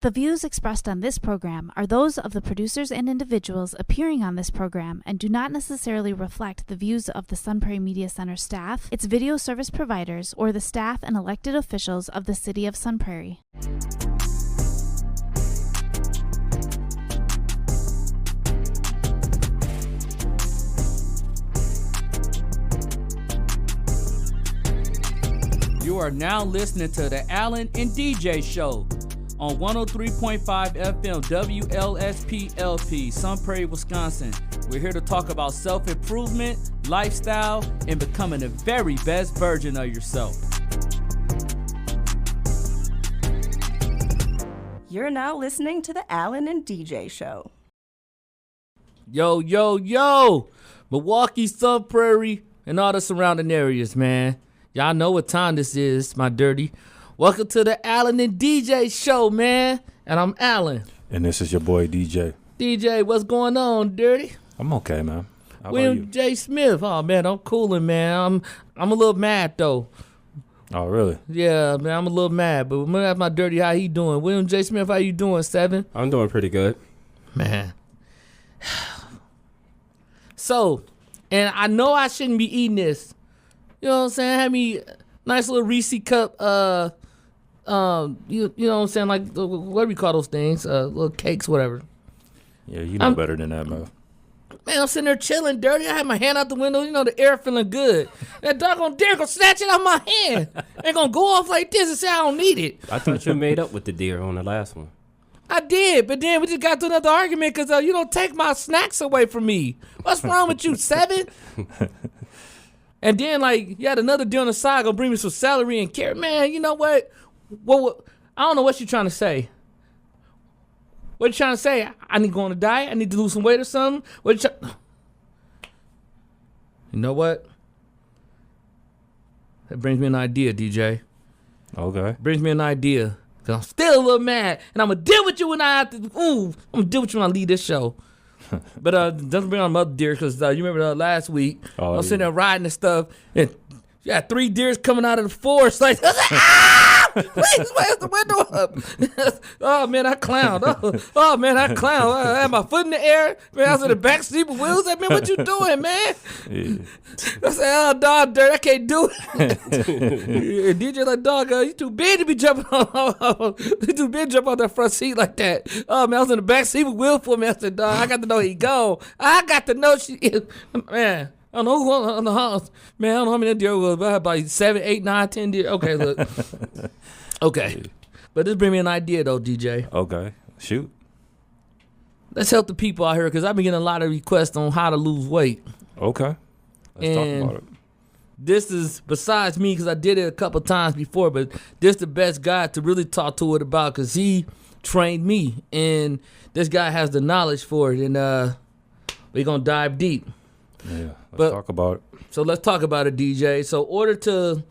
The views expressed on this program are those of the producers and individuals appearing on this program and do not necessarily reflect the views of the Sun Prairie Media Center staff, its video service providers, or the staff and elected officials of the City of Sun Prairie. You are now listening to the Allen and DJ Show on 103.5 FM WLSP-LP, Sun Prairie, Wisconsin. We're here to talk about self-improvement, lifestyle, and becoming the very best version of yourself. You're now listening to the Allen and DJ Show. Yo, yo, yo! Milwaukee, Sun Prairie, and all the surrounding areas, man. Y'all know what time this is, my dirty. Welcome to the Allen and DJ Show, man. And I'm Allen. And this is your boy, DJ. DJ, what's going on, dirty? I'm okay, man. How William about you? J. Smith. Oh, man, I'm cooling, man. I'm a little mad, though. Oh, really? Yeah, man, I'm a little mad. But I'm going to ask my dirty how he doing. William J. Smith, how you doing, 7? I'm doing pretty good. Man. So, and I know I shouldn't be eating this. You know what I'm saying? Have me nice little Reese cup, you know what I'm saying? Like, what do we call those things? Little cakes, whatever. Yeah, you know better than that, man. Man, I'm sitting there chilling, dirty. I had my hand out the window. You know, the air feeling good. That doggone deer gonna snatch it out of my hand. Ain't gonna go off like this and say I don't need it. I thought you made up with the deer on the last one. I did, but then we just got to another argument because you don't take my snacks away from me. What's wrong with you, 7? And then, like, you had another deal on the side gonna bring me some celery and carrot. Man, you know what? What? I don't know what you're trying to say. What you trying to say? I need to go on a diet? I need to lose some weight or something? You know what? That brings me an idea, DJ. Okay. Brings me an idea. Because I'm still a little mad. And I'm going to deal with you when I have to. I'm going to deal with you when I leave this show. But doesn't bring on my other deer because you remember last week I was sitting there riding and stuff and you had 3 deers coming out of the forest like please where's the window up. Oh man, I clowned. Oh man, I clowned. I had my foot in the air. Man, I was in the back seat with wheels. Man, what you doing, man? Yeah. I said, oh dog, dirt, I can't do it. DJ like, dog, you too big to be jumping on. You too big to jump on that front seat like that. Oh man, I was in the back seat with Will for me. I said, dog, I got to know he gone. I got to know she is. Man. I don't know who on the house. Man, I don't know how many deer was, but I had about 7, 8, 9, 10 deer. Okay, look. Okay. But this bring me an idea, though, DJ. Okay. Shoot. Let's help the people out here, because I've been getting a lot of requests on how to lose weight. Okay. Let's talk about it. This is, besides me, because I did it a couple times before, but this the best guy to really talk to it about, because he trained me, and this guy has the knowledge for it, and we're going to dive deep. Yeah, let's talk about it. So let's talk about it, DJ. So in order to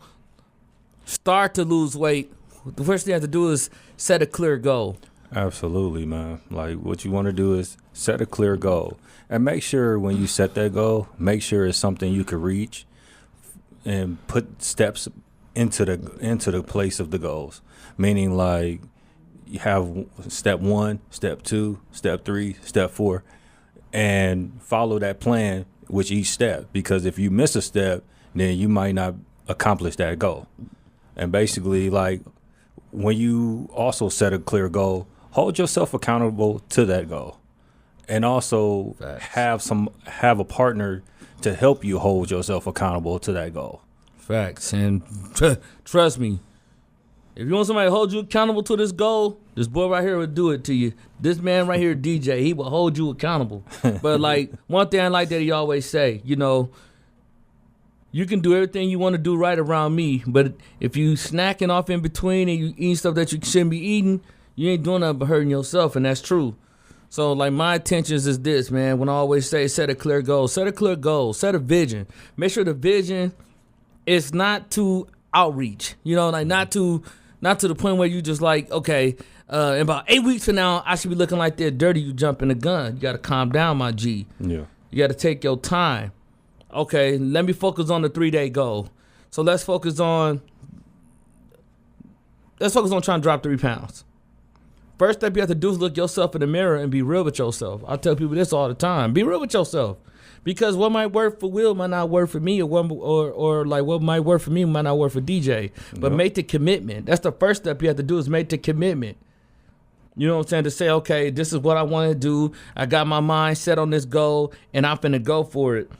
start to lose weight, the first thing you have to do is set a clear goal. Absolutely, man. Like, what you want to do is set a clear goal. And make sure when you set that goal, make sure it's something you can reach and put steps into the place of the goals. Meaning, like, you have step 1, step 2, step 3, step 4, and follow that plan with each step, because if you miss a step, then you might not accomplish that goal. And basically, like, when you also set a clear goal, hold yourself accountable to that goal, and also have a partner to help you hold yourself accountable to that goal. Facts. And trust me, if you want somebody to hold you accountable to this goal, this boy right here will do it to you. This man right here, DJ, he will hold you accountable. But, like, one thing I like that he always say, you know, you can do everything you want to do right around me, but if you snacking off in between and you eating stuff that you shouldn't be eating, you ain't doing nothing but hurting yourself, and that's true. So, like, my intentions is this, man, when I always say set a clear goal, set a vision. Make sure the vision is not to outreach, you know, like not to the point where you just like, okay, in about 8 weeks from now, I should be looking like that dirty, you jumping the gun. You got to calm down, my G. Yeah. You got to take your time. Okay, let me focus on the 3-day goal. So let's focus on trying to drop 3 pounds. first step you have to do is look yourself in the mirror and be real with yourself. I tell people this all the time. Be real with yourself. Because what might work for Will might not work for me, or like what might work for me might not work for DJ. But make the commitment. That's the first step you have to do is make the commitment. You know what I'm saying? To say, okay, this is what I want to do. I got my mind set on this goal, and I'm finna go for it.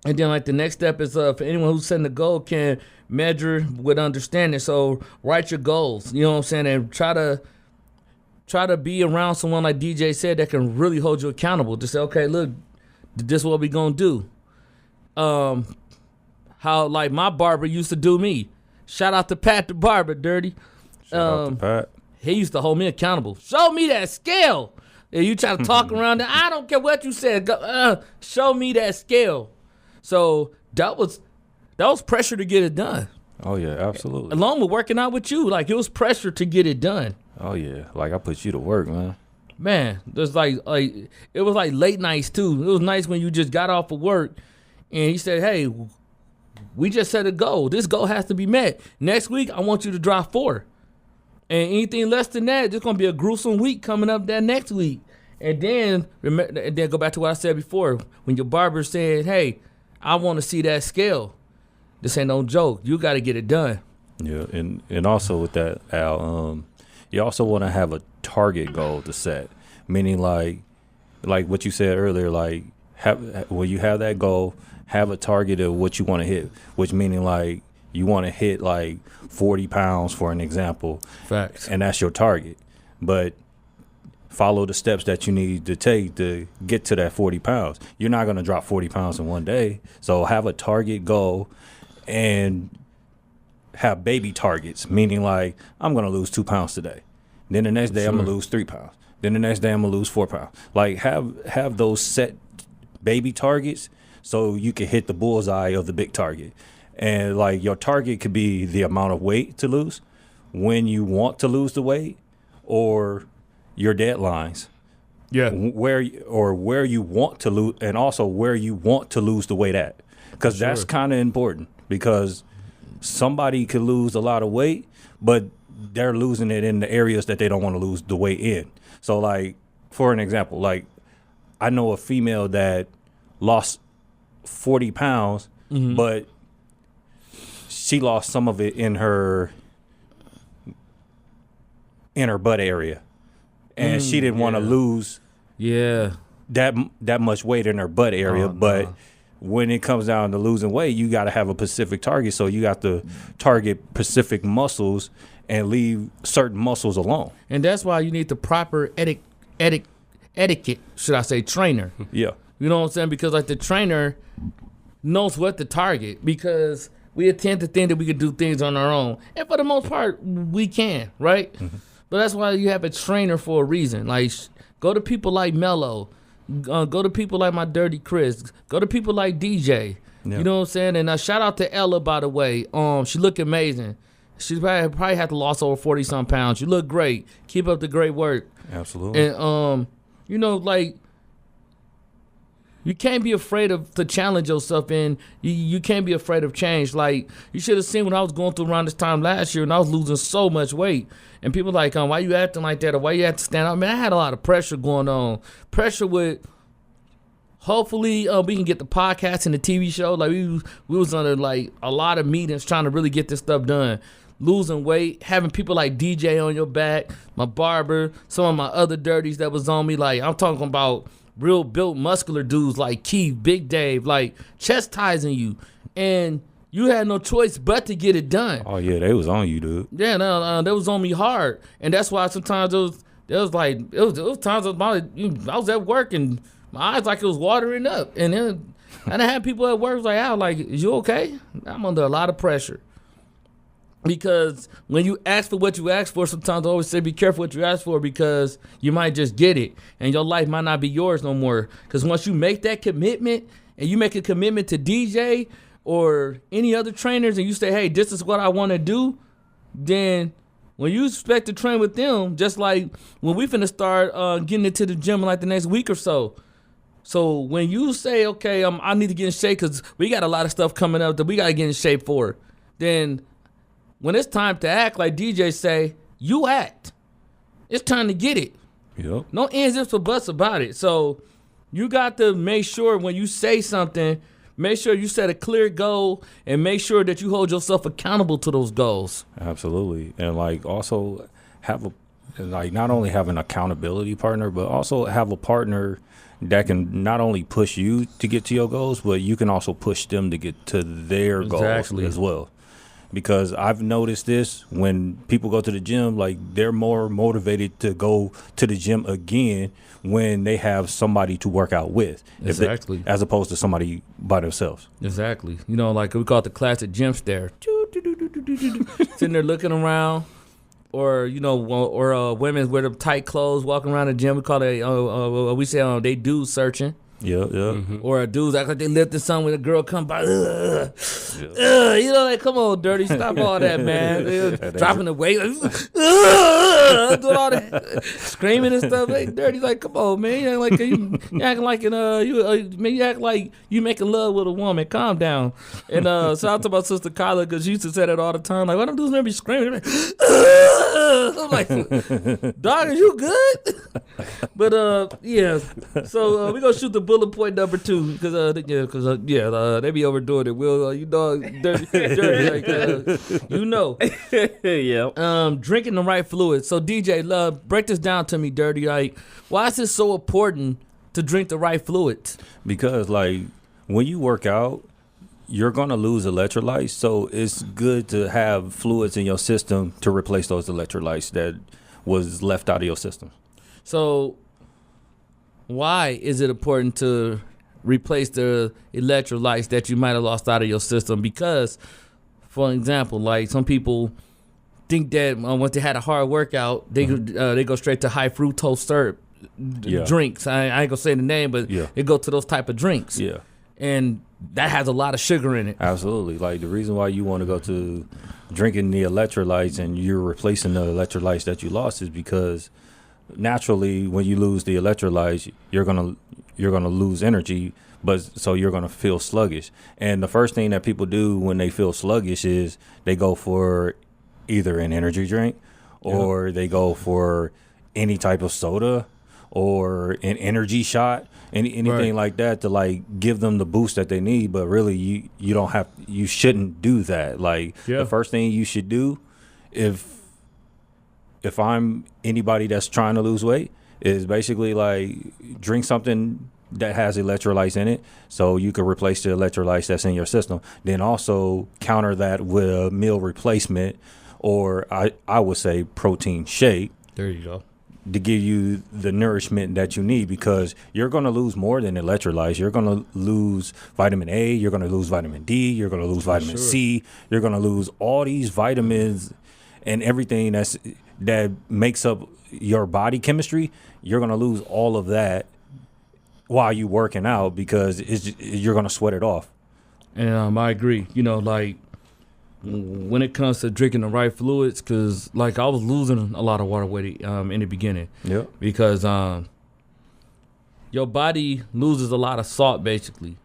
And then, like, the next step is for anyone who's setting the goal can measure with understanding. So write your goals. You know what I'm saying? And try to be around someone like DJ said that can really hold you accountable. To say, okay, look, this is what we gonna do. How like my barber used to do me. Shout out to Pat the barber, Dirty. Shout out to Pat. He used to hold me accountable. Show me that scale. And you try to talk around it. I don't care what you said. Show me that scale. So that was pressure to get it done. Oh yeah, absolutely. Along with working out with you, like it was pressure to get it done. Oh yeah, like I put you to work, man. Man, there's like it was like late nights too. It was nice when you just got off of work and he said, "Hey, we just set a goal. This goal has to be met. Next week, I want you to drop 4. And anything less than that, it's gonna be a gruesome week coming up that next week." And then go back to what I said before. When your barber said, "Hey, I want to see that scale. This ain't no joke. You got to get it done." Yeah, and also with that, Al, you also want to have a target goal to set. Meaning like what you said earlier, like when you have that goal, have a target of what you want to hit. Which meaning like you want to hit like 40 pounds for an example. Facts. And that's your target. But follow the steps that you need to take to get to that 40 pounds. You're not going to drop 40 pounds in one day. So have a target goal and have baby targets, meaning like I'm going to lose 2 pounds today. Then the next day I'm going to lose 3 pounds. Then the next day I'm going to lose 4 pounds. Like have those set baby targets so you can hit the bullseye of the big target. And like your target could be the amount of weight to lose, when you want to lose the weight, or your deadlines. Yeah. Where you want to lose, and also where you want to lose the weight at. Because that's kind of important, because somebody could lose a lot of weight, but they're losing it in the areas that they don't want to lose the weight in. So like, for an example, like I know a female that lost 40 pounds, but she lost some of it in her butt area. And she didn't want to lose that much weight in her butt area. But when it comes down to losing weight, you got to have a specific target. So you got to target specific muscles and leave certain muscles alone. And that's why you need the proper etiquette, should I say, trainer. Yeah. You know what I'm saying? Because like the trainer knows what to target, because we tend to think that we can do things on our own. And for the most part, we can, right? Mm-hmm. But that's why you have a trainer for a reason. Like, go to people like Mello. Go to people like my Dirty Chris. Go to people like DJ. Yeah. You know what I'm saying? And shout out to Ella, by the way. She look amazing. She probably had to lose over 40-some pounds. You look great. Keep up the great work. Absolutely. And, you know, like, you can't be afraid to challenge yourself, and you can't be afraid of change. Like, you should have seen when I was going through around this time last year, and I was losing so much weight. And people like, why you acting like that, or why you have to stand up? Man, I had a lot of pressure going on. Pressure with, hopefully, we can get the podcast and the TV show. Like, we was under, like, a lot of meetings trying to really get this stuff done. Losing weight, having people like DJ on your back, my barber, some of my other dirties that was on me. Like, I'm talking about real built muscular dudes like Keith, Big Dave, like chastising you, and you had no choice but to get it done. Oh yeah, they was on you, dude. Yeah, no, they was on me hard, and that's why sometimes it was times I was at work and my eyes like it was watering up, and then I had people at work was like, "Al, like, is you okay?" I'm under a lot of pressure. Because when you ask for what you ask for, sometimes I always say be careful what you ask for, because you might just get it and your life might not be yours no more. Because once you make that commitment, and you make a commitment to DJ or any other trainers, and you say, hey, this is what I want to do, then when you expect to train with them, just like when we finna start getting into the gym in like the next week or so. So when you say, okay, I need to get in shape because we got a lot of stuff coming up that we got to get in shape for, then when it's time to act, like DJ say, you act. it's time to get it. Yep. No ands, ifs, or buts about it. So you got to make sure when you say something, make sure you set a clear goal and make sure that you hold yourself accountable to those goals. Absolutely. And like also have not only have an accountability partner, but also have a partner that can not only push you to get to your goals, but you can also push them to get to their goals as well. Because I've noticed this when people go to the gym, like they're more motivated to go to the gym again when they have somebody to work out with. Exactly. As opposed to somebody by themselves. Exactly. You know, like we call it the classic gym stare. Sitting there looking around. Or, you know, or women wear them tight clothes, walking around the gym. We call it, we say they dudes searching. Yeah. Mm-hmm. Or a dudes act like they lifting something when a girl come by. You know, like, come on, dirty, stop all that, man. Dropping the weight, doing all that, screaming and stuff. Like, dirty, like, come on, man. You act like you making love with a woman. Calm down. And shout out to my sister Kyla, because she used to say that all the time. Like, why them dudes never be screaming? Like, I'm like, dog, are you good? But yeah. So we gonna shoot the bullet point number 2 because they be overdoing it. Will you know, dirty like you know. Yeah. Drinking the right fluid. So DJ, love, break this down to me, dirty. Like, why is it so important to drink the right fluids? Because like when you work out, you're gonna lose electrolytes. So it's good to have fluids in your system to replace those electrolytes that was left out of your system. So why is it important to replace the electrolytes that you might have lost out of your system? Because, for example, like some people think that once they had a hard workout, they go straight to high fructose syrup drinks. I ain't gonna say the name, but they go to those type of drinks. Yeah. And that has a lot of sugar in it. Absolutely. Like the reason why you want to go to drinking the electrolytes and you're replacing the electrolytes that you lost is because naturally when you lose the electrolytes, you're gonna lose energy, but so you're gonna feel sluggish. And the first thing that people do when they feel sluggish is they go for either an energy drink or they go for any type of soda or an energy shot, anything like that to like give them the boost that they need. But really you shouldn't do that. Like the first thing you should do if I'm anybody that's trying to lose weight is basically like drink something that has electrolytes in it so you can replace the electrolytes that's in your system. Then also counter that with a meal replacement or I would say protein shake. There you go. To give you the nourishment that you need, because you're going to lose more than electrolytes. You're going to lose vitamin A, you're going to lose vitamin D, you're going to lose vitamin C, you're going to lose all these vitamins and everything that makes up your body chemistry. You're going to lose all of that while you working out because you're going to sweat it off. And I agree. You know, like when it comes to drinking the right fluids, because like I was losing a lot of water weight in the beginning. Yeah. Because your body loses a lot of salt basically,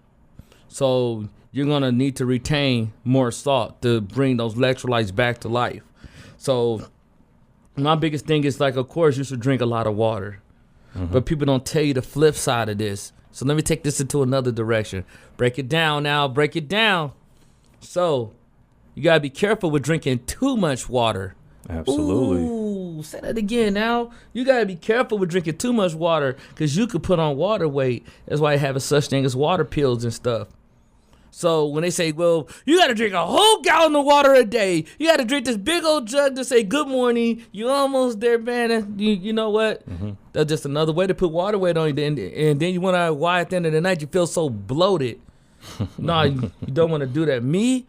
so you're gonna need to retain more salt to bring those electrolytes back to life. So my biggest thing is like, of course, you should drink a lot of water, but people don't tell you the flip side of this. So let me take this into another direction. Break it down now. Break it down. So you gotta be careful with drinking too much water. Absolutely. Ooh, say that again now. You gotta be careful with drinking too much water because you could put on water weight. That's why you have a such thing as water pills and stuff. So when they say, well, you gotta drink a whole gallon of water a day. You gotta drink this big old jug to say good morning. You almost there, man. You know what? That's just another way to put water weight on you. And then you wonder why at the end of the night you feel so bloated. No, you don't want to do that. Me,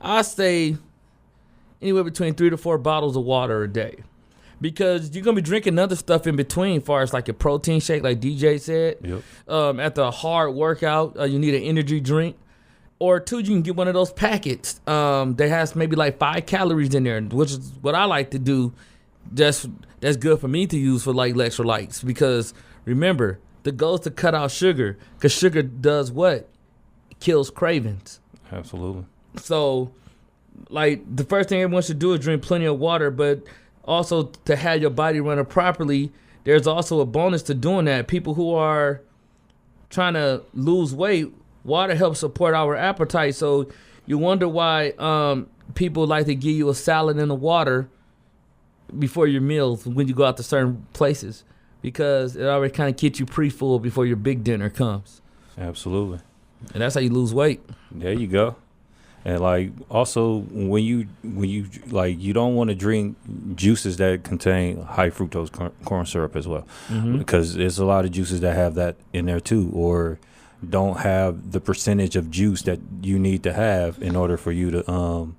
I say anywhere between 3 to 4 bottles of water a day, because you're gonna be drinking other stuff in between, far as like a protein shake, like DJ said. Yep. After a hard workout, you need an energy drink, or 2, you can get one of those packets that has maybe like 5 calories in there, which is what I like to do. That's good for me to use for like electrolytes, because remember the goal is to cut out sugar, because sugar does what? It kills cravings. Absolutely. So, like, the first thing everyone should do is drink plenty of water, but also to have your body running properly, there's also a bonus to doing that. People who are trying to lose weight, water helps support our appetite. So you wonder why people like to give you a salad in the water before your meals when you go out to certain places, because it already kind of gets you pre-full before your big dinner comes. Absolutely. And that's how you lose weight. There you go. And like also when you like, you don't want to drink juices that contain high fructose corn syrup as well, because there's a lot of juices that have that in there too, or don't have the percentage of juice that you need to have in order for you to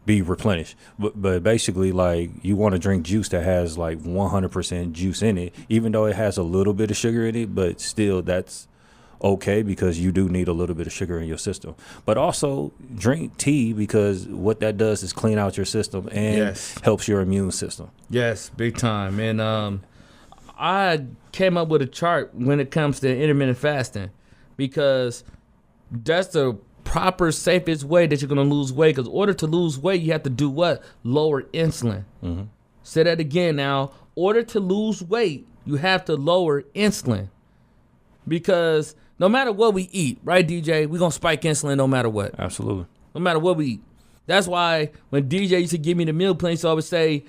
be replenished. But basically, like, you want to drink juice that has like 100% juice in it, even though it has a little bit of sugar in it, but still that's okay, because you do need a little bit of sugar in your system. But also drink tea, because what that does is clean out your system and helps your immune system. Yes, big time. And I came up with a chart when it comes to intermittent fasting, because that's the proper, safest way that you're going to lose weight. Because in order to lose weight, you have to do what? Lower insulin. Say that again now. In order to lose weight, you have to lower insulin. Because no matter what we eat, right, DJ, we're going to spike insulin no matter what. Absolutely. No matter what we eat. That's why when DJ used to give me the meal plan, he used to always say,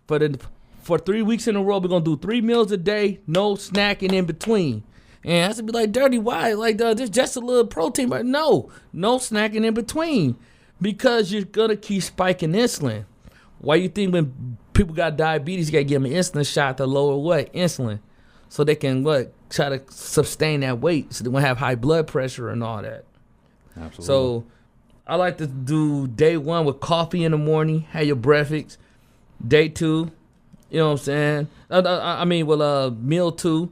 for 3 weeks in a row, we're going to do 3 meals a day, no snacking in between. And I used to be like, Dirty, why? Like, there's just a little protein. But no snacking in between, because you're going to keep spiking insulin. Why you think when people got diabetes, you got to give them an insulin shot to lower what? Insulin. So they can, try to sustain that weight, so they won't have high blood pressure and all that. Absolutely. So I like to do day 1 with coffee in the morning, have your breakfast. Day 2, you know what I'm saying? I mean, meal 2,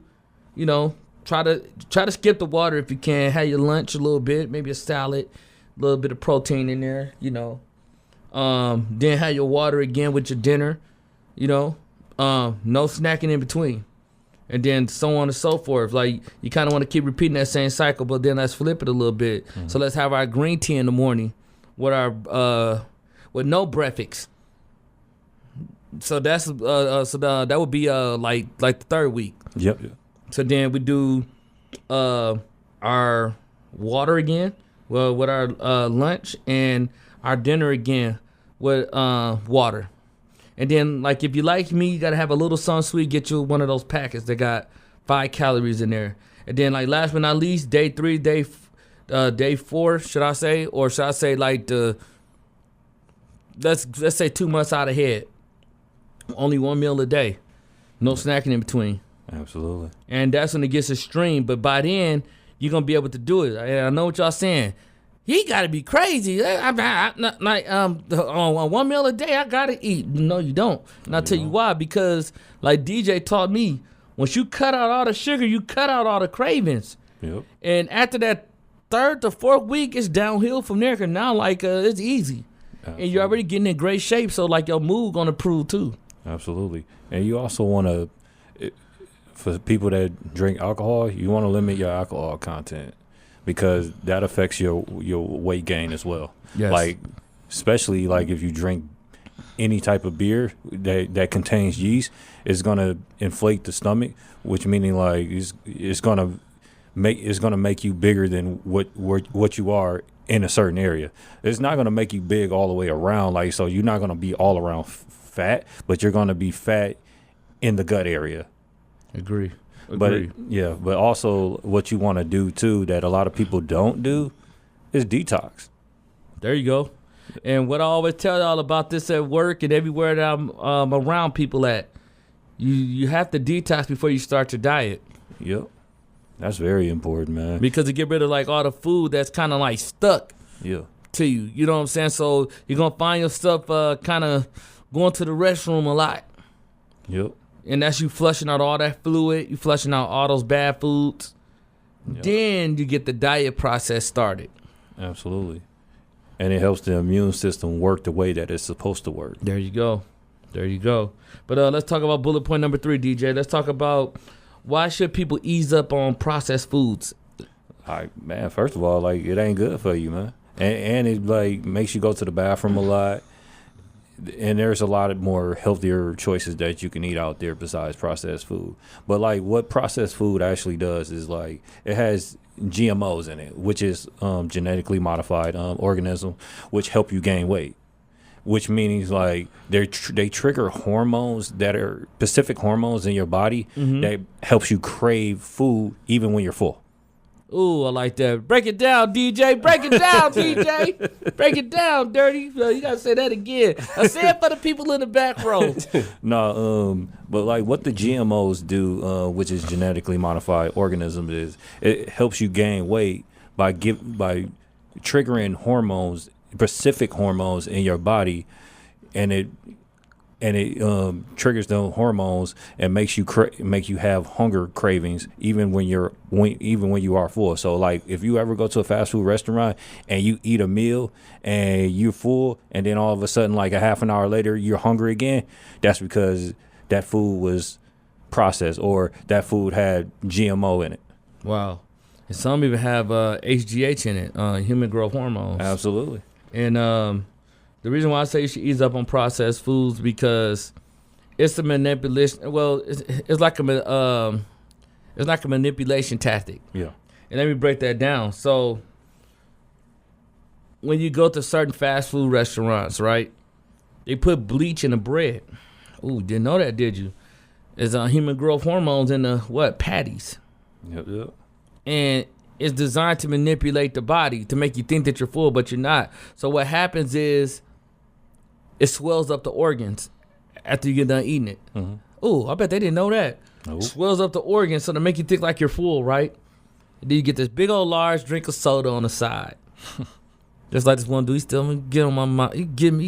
you know, try to skip the water if you can. Have your lunch a little bit, maybe a salad, a little bit of protein in there, you know. Then have your water again with your dinner, you know. No snacking in between. And then so on and so forth. Like, you kind of want to keep repeating that same cycle, but then let's flip it a little bbit. So let's have our green tea in the morning with our with no breakfast. So that's that would be like the 3rd week. Yep. So then we do our water again, with our lunch, and our dinner again with water. And then, like, if you like me, you got to have a little something sweet. Get you one of those packets that got 5 calories in there. And then, like, last but not least, day 3, day 4, should I say? Or should I say, like, let's say 2 months out ahead. Only 1 meal a day. No snacking in between. Absolutely. And that's when it gets extreme. But by then, you're going to be able to do it. And I know what y'all saying. He got to be crazy. On 1 meal a day, I got to eat. No, you don't. And I'll tell you why. Because, like DJ taught me, once you cut out all the sugar, you cut out all the cravings. Yep. And after that 3rd to 4th week, it's downhill from there. Because now, like, it's easy. Absolutely. And you're already getting in great shape. So, like, your mood going to improve, too. Absolutely. And you also want to, for people that drink alcohol, you want to limit your alcohol content, because that affects your weight gain as well. Yes. Like, especially like if you drink any type of beer that contains yeast, it's gonna inflate the stomach, which meaning like it's gonna make you bigger than what you are in a certain area. It's not gonna make you big all the way around, like, so you're not gonna be all around fat, but you're gonna be fat in the gut area. Agree. But also what you want to do too that a lot of people don't do is detox. There you go. And what I always tell y'all about this at work and everywhere that I'm around people at, you have to detox before you start your diet. Yep. That's very important, man. Because to get rid of like all the food that's kind of like stuck to you. You know what I'm saying? So you're going to find yourself kind of going to the restroom a lot. Yep. And that's you flushing out all that fluid. You flushing out all those bad foods. Yep. Then you get the diet process started. Absolutely. And it helps the immune system work the way that it's supposed to work. There you go. But let's talk about bullet point number 3, DJ. Let's talk about why should people ease up on processed foods? Man, first of all, like, it ain't good for you, man. And it like makes you go to the bathroom a lot. and there's a lot of more healthier choices that you can eat out there besides processed food. But like what processed food actually does is like it has GMOs in it, which is genetically modified organism, which help you gain weight. Which means like they trigger hormones that are specific hormones in your body that helps you crave food even when you're full. Ooh, I like that. Break it down, DJ. Break it down, DJ. Break it down, Dirty. You gotta say that again. I say it for the people in the back row. No, but like what the GMOs do, which is genetically modified organisms, is it helps you gain weight by triggering hormones, specific hormones in your body, and it triggers the hormones and makes you have hunger cravings even when you are full. So like if you ever go to a fast food restaurant and you eat a meal and you're full, and then all of a sudden like a half an hour later you're hungry again, that's because that food was processed or that food had GMO in it. Wow. And some even have HGH in it, human growth hormones. Absolutely. And the reason why I say you should ease up on processed foods because it's a manipulation. Well, it's like a manipulation tactic. Yeah. And let me break that down. So when you go to certain fast food restaurants, right, they put bleach in the bread. Ooh, didn't know that, did you? There's human growth hormones in the patties. Yep. And it's designed to manipulate the body to make you think that you're full, but you're not. So what happens is it swells up the organs after you get done eating it. Mm-hmm. Oh, I bet they didn't know that. Nope. Swells up the organs so to make you think like you're full, right? And then you get this big old large drink of soda on the side. Just like this one dude, he still get on my mind. Every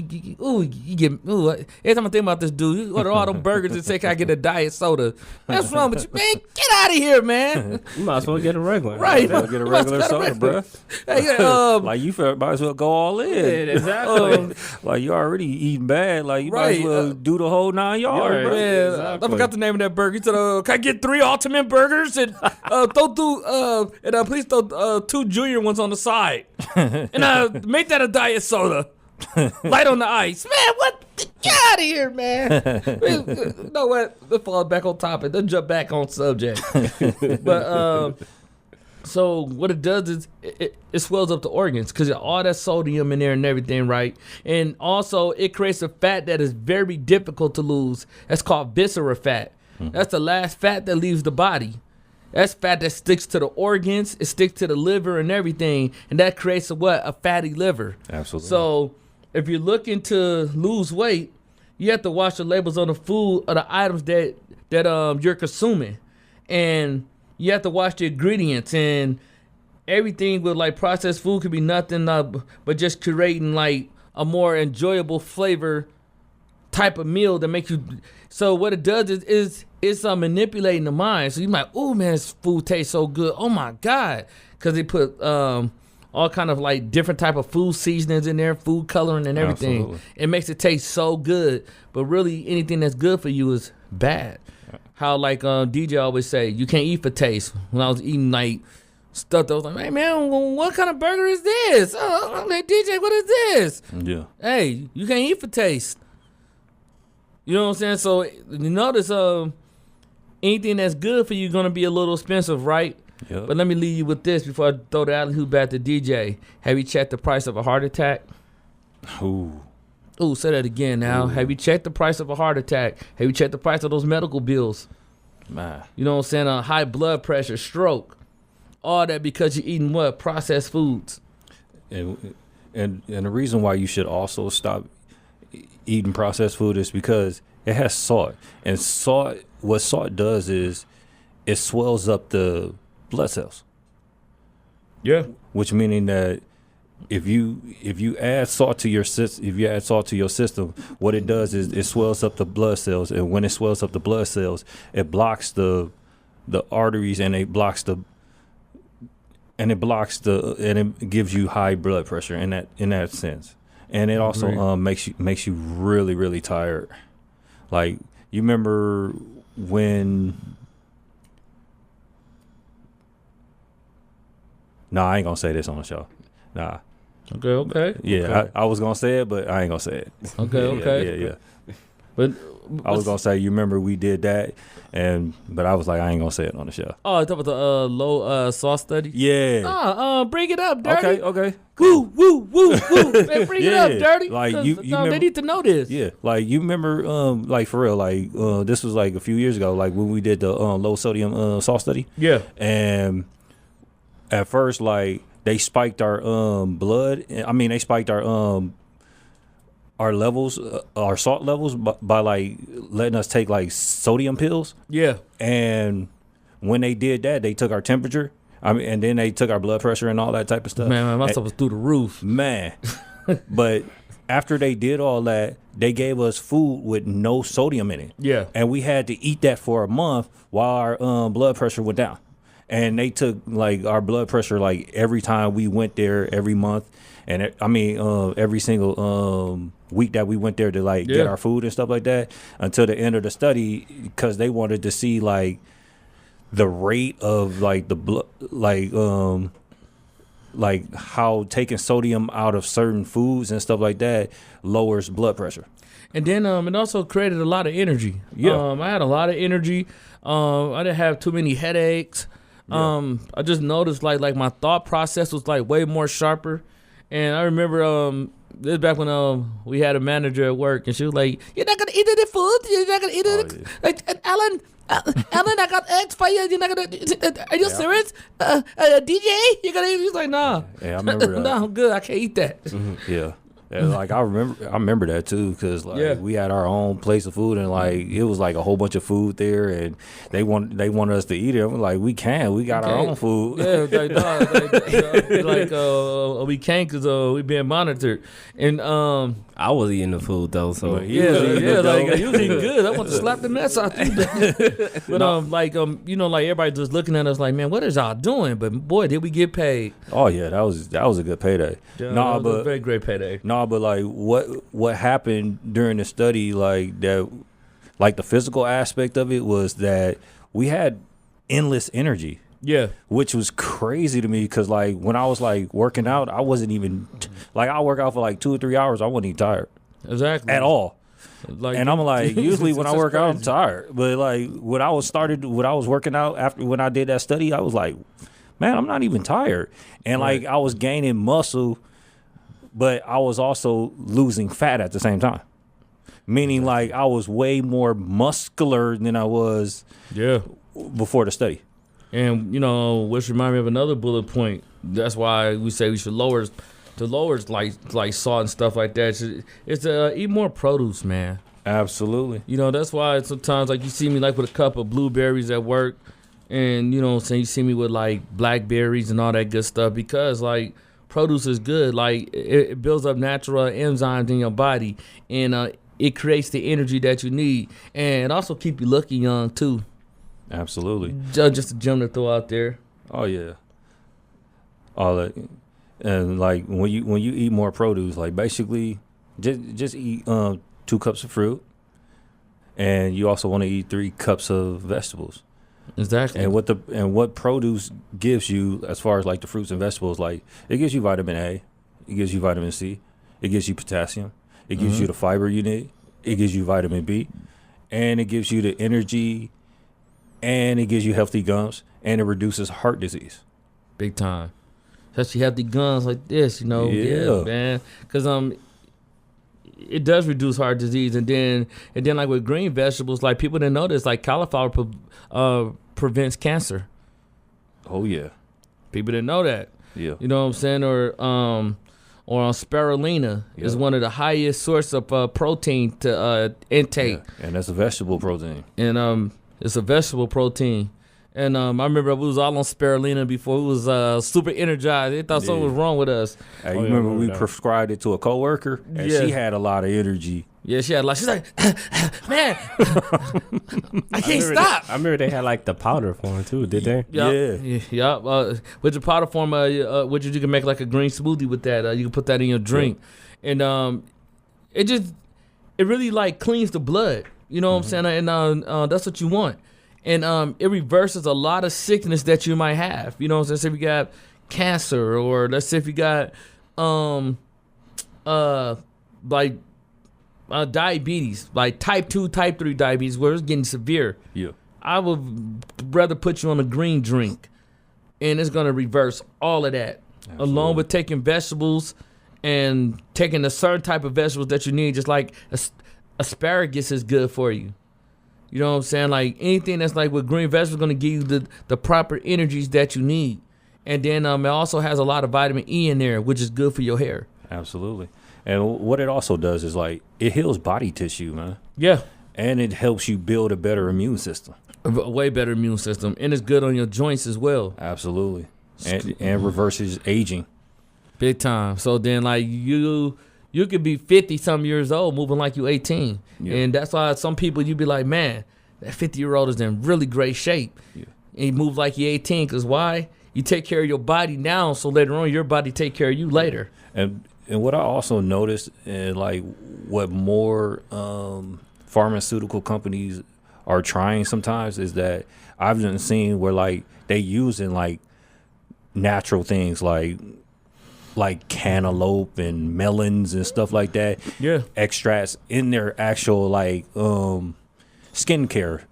time I think about this dude, you order all them burgers and say, can I get a diet soda? What's wrong with you, man? Get out of here, man. You might as well get a regular. Right. Get a regular soda, bro. Hey, like you might as well go all in. Yeah, exactly. Like you already eating bad. Like you might as well do the whole 9 yards, bro. Yeah, exactly. I forgot the name of that burger. He said, can I get 3 ultimate burgers and please throw 2 junior ones on the side. And make that a diet soda. Light on the ice. Man, what? Get out of here, man. You know what? Let's fall back on topic. Let's jump back on subject. But so what it does is it swells up the organs because all that sodium in there and everything, right? And also it creates a fat that is very difficult to lose. That's called visceral fat. Mm-hmm. That's the last fat that leaves the body. That's fat that sticks to the organs, it sticks to the liver and everything, and that creates a fatty liver. Absolutely. So if you're looking to lose weight, you have to watch the labels on the food or the items that you're consuming, and you have to watch the ingredients. And everything with like processed food could be nothing but just creating like a more enjoyable flavor type of meal that makes you. So what it does is it's manipulating the mind. So you might, oh man, this food tastes so good. Oh my God, because they put all kind of like different type of food seasonings in there, food coloring and everything. Absolutely. It makes it taste so good, but really anything that's good for you is bad. How like DJ always say, you can't eat for taste. When I was eating like stuff, I was like, hey man, what kind of burger is this? I'm like, DJ, what is this? Yeah. Hey, you can't eat for taste. You know what I'm saying? So you notice anything that's good for you is going to be a little expensive, right? Yep. But let me leave you with this before I throw the alley hoop back to DJ. Have you checked the price of a heart attack? Ooh, say that again now. Ooh. Have you checked the price of a heart attack? Have you checked the price of those medical bills? Man. You know what I'm saying? High blood pressure, stroke. All that because you're eating what? Processed foods. And the reason why you should also stop eating processed food is because it has salt. And what salt does is it swells up the blood cells. Yeah. Which meaning that if you add salt to your system, what it does is it swells up the blood cells, and when it swells up the blood cells, it blocks the arteries and it gives you high blood pressure in that sense. And it also makes you really, really tired. Like, you remember when... Nah, I ain't gonna say this on the show. Nah. Okay. Yeah, I was gonna say it, but I ain't gonna say it. Okay. Yeah. But I was gonna say, you remember we did that, but I was like, I ain't gonna say it on the show. Oh, talk about the low sauce study. Yeah. Bring it up, Dirty. Okay. Woo. Man, bring it up, Dirty. Like 'Cause, you they remember, need to know this. Yeah, like you remember, like for real, like this was like a few years ago, like when we did the low sodium sauce study. Yeah. And at first, like they spiked our blood. I mean, they spiked our levels, our salt levels, by like letting us take like sodium pills. Yeah. And when they did that, they took our temperature. I mean, and then they took our blood pressure and all that type of stuff. Man, my stuff was through the roof. Man, but after they did all that, they gave us food with no sodium in it. Yeah. And we had to eat that for a month while our blood pressure went down. And they took like our blood pressure like every time we went there every month, and every single week that we went there to like get our food and stuff like that until the end of the study, because they wanted to see like the rate of like the blood, like how taking sodium out of certain foods and stuff like that lowers blood pressure. And then it also created a lot of energy. Yeah. I had a lot of energy. I didn't have too many headaches. Yeah. I just noticed like my thought process was like way more sharper. And I remember this is back when we had a manager at work, and she was like, "You're not gonna eat any food. You're not gonna eat it." Yeah. Like, Alan, I got eggs for you. You're not gonna. Are you serious? DJ, you're gonna eat? He's like, "Nah." Yeah, I remember that. No, I'm good. I can't eat that. Yeah. And like I remember that too, because like we had our own place of food, and like it was like a whole bunch of food there, and they wanted us to eat it. I'm like, we got our own food. Yeah, we can't because we being monitored. And I was eating the food though, so like you was eating good. I want to slap the mess out you. But like everybody just looking at us like, man, what is y'all doing? But boy, did we get paid? Oh yeah, that was a good payday. Yeah, that was a very great payday. But like what happened during the study, like that, like the physical aspect of it was that we had endless energy. Yeah, which was crazy to me, because like when I was like working out, I wasn't even like, I work out for like 2 or 3 hours, I wasn't even tired exactly at all. Like, and I'm like, usually when I work out, I'm crazy. tired. But like when I was working out after when I did that study, I was like, man, I'm not even tired. And like I was gaining muscle, but I was also losing fat at the same time. Meaning like I was way more muscular than I was before the study. And which remind me of another bullet point. That's why we say we should lower like salt and stuff like that. It's eat more produce, man. Absolutely. That's why sometimes like you see me like with a cup of blueberries at work, and you see me with like blackberries and all that good stuff, because like produce is good. Like it builds up natural enzymes in your body, and it creates the energy that you need, and it also keep you looking young too. Absolutely. Just a gem to throw out there. Oh yeah. All that, and like when you eat more produce, like basically just eat 2 cups of fruit, and you also want to eat 3 cups of vegetables. Exactly. And what produce gives you, as far as like the fruits and vegetables, like it gives you vitamin A, it gives you vitamin C, it gives you potassium, it gives you the fiber you need, it gives you vitamin B, and it gives you the energy, and it gives you healthy gums, and it reduces heart disease. Big time. Especially healthy gums like this, Yeah, man. Because it does reduce heart disease, and then like with green vegetables, like people didn't know this, like cauliflower prevents cancer. Oh yeah. People didn't know that. Yeah. You know what I'm saying? Or spirulina is one of the highest source of protein to intake. Yeah. And that's a vegetable protein. And it's a vegetable protein. And I remember we was all on spirulina before. We was super energized. They thought something was wrong with us. Hey, you remember we prescribed it to a coworker, and she had a lot of energy. Yeah, she had she's like, man, I can't stop. I remember they had like the powder form too, did they? Yeah. With the powder form, which you can make like a green smoothie with that. You can put that in your drink, and it really like cleans the blood. You know what I'm saying? And that's what you want. And it reverses a lot of sickness that you might have. You know what I'm saying? Say if you got cancer, or let's say if you got diabetes, like type 2, type 3 diabetes, where it's getting severe. Yeah. I would rather put you on a green drink, and it's gonna reverse all of that. Absolutely. Along with taking vegetables and taking a certain type of vegetables that you need, just like asparagus is good for you. You know what I'm saying? Like anything that's like with green vegetables gonna give you the proper energies that you need. And then it also has a lot of vitamin E in there, which is good for your hair. Absolutely. And what it also does is like it heals body tissue, man. Yeah. And it helps you build a better immune system. A way better immune system. And it's good on your joints as well. Absolutely. And reverses aging. Big time. So then like you could be 50 some years old moving like you 18. Yeah. And that's why some people you be like, man, that 50-year-old is in really great shape. Yeah. And you move like you're 18 because why? You take care of your body now, so later on your body take care of you later. And what I also noticed, and like what more pharmaceutical companies are trying sometimes, is that I've been seeing where like they using like natural things like cantaloupe and melons and stuff like that. Yeah. Extracts in their actual like skincare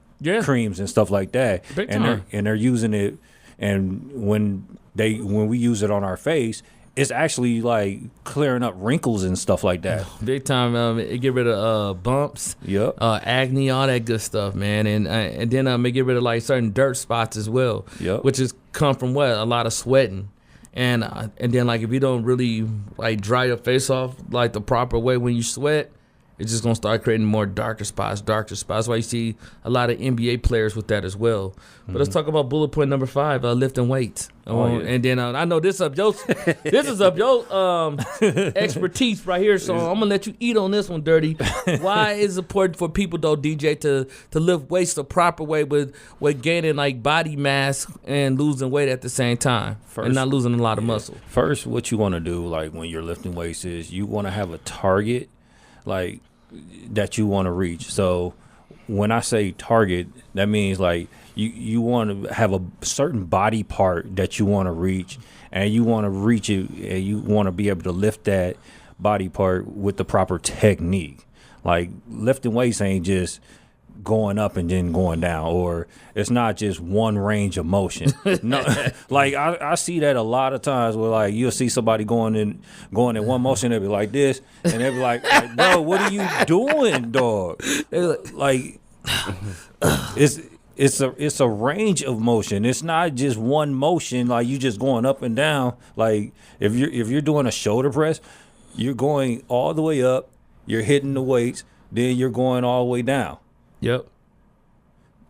creams and stuff like that. Big time. And they're using it, and when we use it on our face, it's actually like clearing up wrinkles and stuff like that. Big time. It get rid of bumps, acne, all that good stuff, man. And then it get rid of like certain dirt spots as well, which is come from what? A lot of sweating. And then like if you don't really like dry your face off like the proper way when you sweat, it's just gonna start creating more darker spots. That's why you see a lot of NBA players with that as well. But let's talk about bullet point number 5, lifting weights. And then I know this is up your expertise right here. So I'm gonna let you eat on this one, Dirty. Why is it important for people though, DJ, to lift weights the proper way with gaining like body mass and losing weight at the same time, and not losing a lot of muscle? First, what you want to do like when you're lifting weights is you want to have a target like that you want to reach. So when I say target, that means like you want to have a certain body part that you want to reach, and you want to reach it, and you want to be able to lift that body part with the proper technique. Like lifting weights ain't just going up and then going down, or it's not just one range of motion. No, like I see that a lot of times where like you'll see somebody going in one motion, they'll be like this, and they'll be like, bro, what are you doing, dog? Like it's a range of motion. It's not just one motion, like you just going up and down. Like if you're doing a shoulder press, you're going all the way up, you're hitting the weights, then you're going all the way down. Yep.